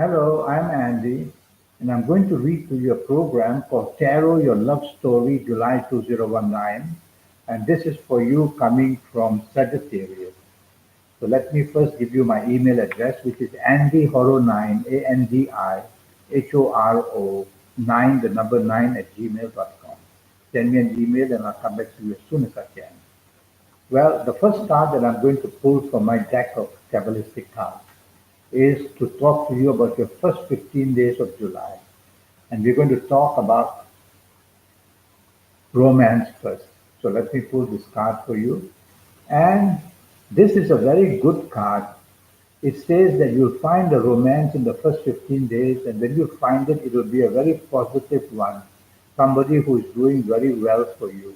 Hello, I'm Andy, and I'm going to read to you a program called Tarot Your Love Story, July 2019. And this is for you coming from Sagittarius. So let me first give you my email address, which is andyhoro9, ANDIHORO 9, the number 9 at gmail.com. Send me an email and I'll come back to you as soon as I can. Well, the first card that I'm going to pull from my deck of Kabbalistic cards is to talk to you about your first 15 days of July. And we're going to talk about romance first. So let me pull this card for you. And this is a very good card. It says that you'll find a romance in the first 15 days, and when you find it, it will be a very positive one. Somebody who is doing very well for you.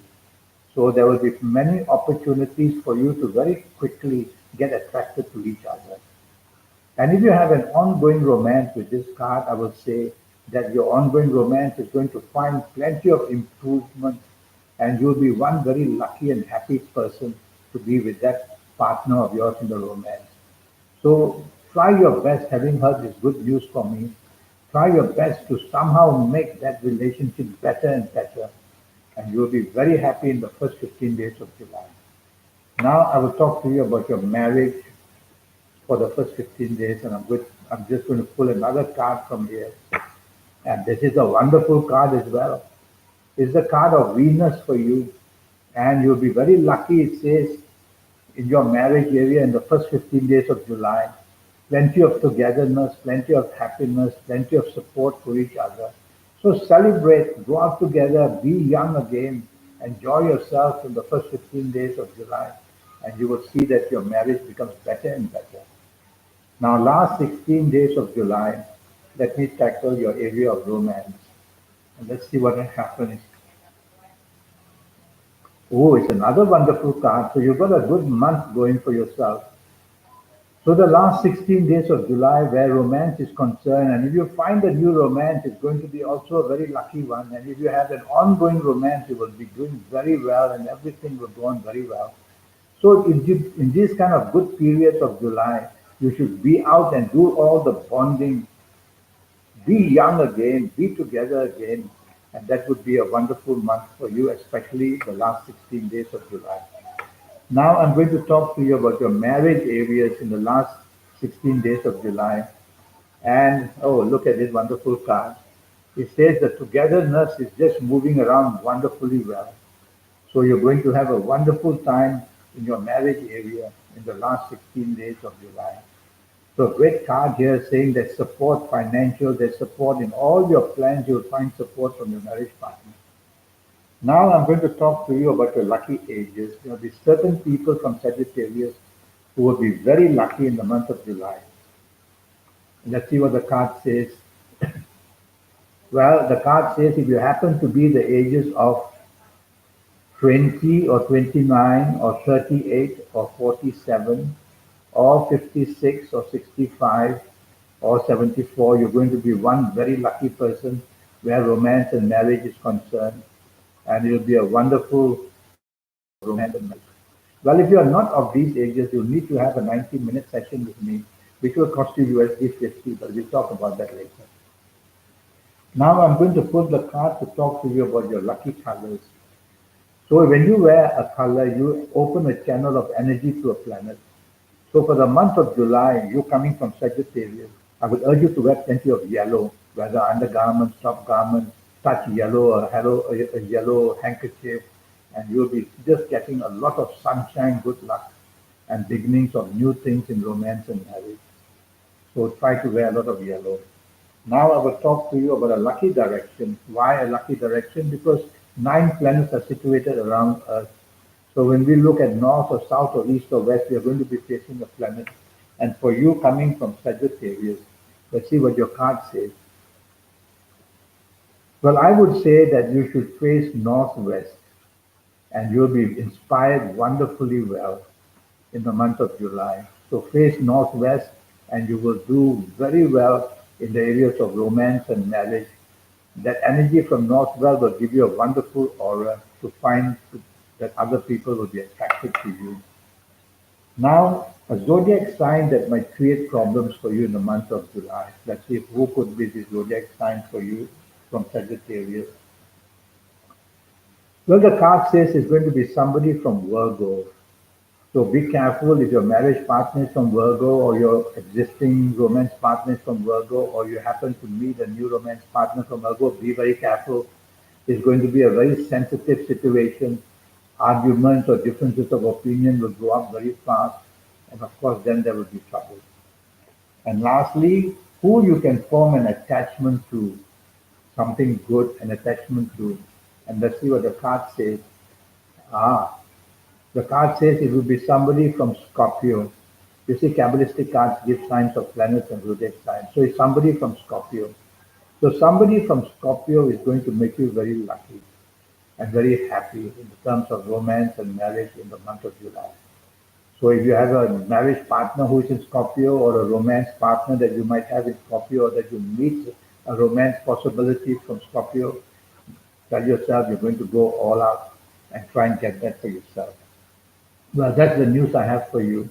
So there will be many opportunities for you to very quickly get attracted to each other. And if you have an ongoing romance with this card, I will say that your ongoing romance is going to find plenty of improvement and you'll be one very lucky and happy person to be with that partner of yours in the romance. So try your best, having heard this good news from me, try your best to somehow make that relationship better and better. And you'll be very happy in the first 15 days of July. Now I will talk to you about your marriage for the first 15 days, and I'm just going to pull another card from here. And this is a wonderful card as well. It's the card of Venus for you, and you'll be very lucky, it says, in your marriage area in the first 15 days of July. Plenty of togetherness, plenty of happiness, plenty of support for each other. So celebrate, go out together, be young again, enjoy yourself in the first 15 days of July, and you will see that your marriage becomes better and better. Now, last 16 days of July, let me tackle your area of romance. And let's see what happens. Oh, it's another wonderful card. So you've got a good month going for yourself. So the last 16 days of July where romance is concerned, and if you find a new romance, it's going to be also a very lucky one. And if you have an ongoing romance, you will be doing very well and everything will go on very well. So in these kind of good periods of July, you should be out and do all the bonding, be young again, be together again, and that would be a wonderful month for you, especially the last 16 days of July. Now I'm going to talk to you about your marriage areas in the last 16 days of July. And oh, look at this wonderful card. It says the togetherness is just moving around wonderfully well. So you're going to have a wonderful time in your marriage area in the last 16 days of July. So a great card here saying that support financial, there's support in all your plans, you'll find support from your marriage partner. Now I'm going to talk to you about your lucky ages. There will be certain people from Sagittarius who will be very lucky in the month of July. Let's see what the card says. Well, the card says if you happen to be the ages of 20 or 29 or 38 or 47 or 56 or 65 or 74, you're going to be one very lucky person where romance and marriage is concerned. And it'll be a wonderful romance and marriage. Well, if you are not of these ages, you'll need to have a 90-minute session with me, which will cost you USD 50, but we'll talk about that later. Now I'm going to put the card to talk to you about your lucky colors. So when you wear a color, you open a channel of energy to a planet. So for the month of July, you coming from Sagittarius, I would urge you to wear plenty of yellow, whether undergarments, top garments, touch yellow or a yellow handkerchief, and you'll be just getting a lot of sunshine, good luck, and beginnings of new things in romance and marriage. So try to wear a lot of yellow. Now I will talk to you about a lucky direction. Why a lucky direction? Because 9 planets are situated around Earth. So when we look at north or south or east or west, we are going to be facing a planet. And for you coming from Sagittarius, let's see what your card says. Well, I would say that you should face northwest and you'll be inspired wonderfully well in the month of July. So face northwest and you will do very well in the areas of romance and marriage. That energy from northwest will give you a wonderful aura to find that other people will be attracted to you. Now, A zodiac sign that might create problems for you in the month of July. Let's see who could be the zodiac sign for you from Sagittarius. Well, the card says it's going to be somebody from Virgo. So be careful if your marriage partner is from Virgo or your existing romance partner is from Virgo or you happen to meet a new romance partner from Virgo. Be very careful. It's going to be a very sensitive situation. Arguments or differences of opinion will go up very fast. And of course, then there will be trouble. And lastly, who you can form an attachment to, something good, an attachment to. And let's see what the card says. Ah, the card says it will be somebody from Scorpio. You see, Kabbalistic cards give signs of planets and zodiac signs. So it's somebody from Scorpio. So somebody from Scorpio is going to make you very lucky and very happy in terms of romance and marriage in the month of July. So if you have a marriage partner who is in Scorpio or a romance partner that you might have in Scorpio or that you meet a romance possibility from Scorpio, tell yourself you're going to go all out and try and get that for yourself. Well, that's the news I have for you.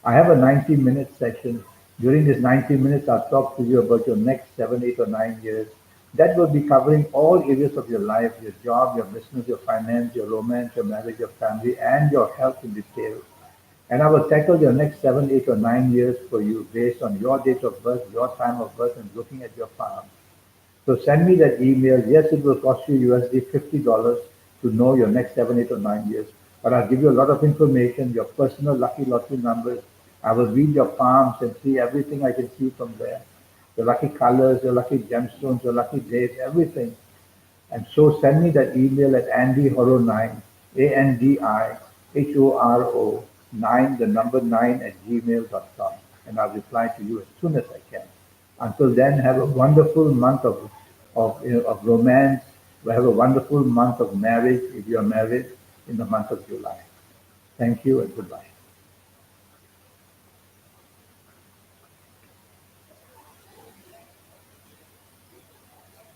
I have a 90-minute session. During this 90 minutes, I'll talk to you about your next 7, 8, or 9 years. That will be covering all areas of your life, your job, your business, your finance, your romance, your marriage, your family, and your health in detail. And I will tackle your next 7, 8, or 9 years for you based on your date of birth, your time of birth, and looking at your palm. So send me that email. Yes, it will cost you USD $50 to know your next 7, 8, or 9 years. But I'll give you a lot of information, your personal lucky lottery numbers. I will read your palms and see everything I can see from there. Your lucky colors, your lucky gemstones, your lucky dates, everything. And so send me that email at andyhoro9, ANDIHORO 9, the number 9 at gmail.com. And I'll reply to you as soon as I can. Until then, have a wonderful month of romance. Have a wonderful month of marriage if you're married in the month of July. Thank you and goodbye.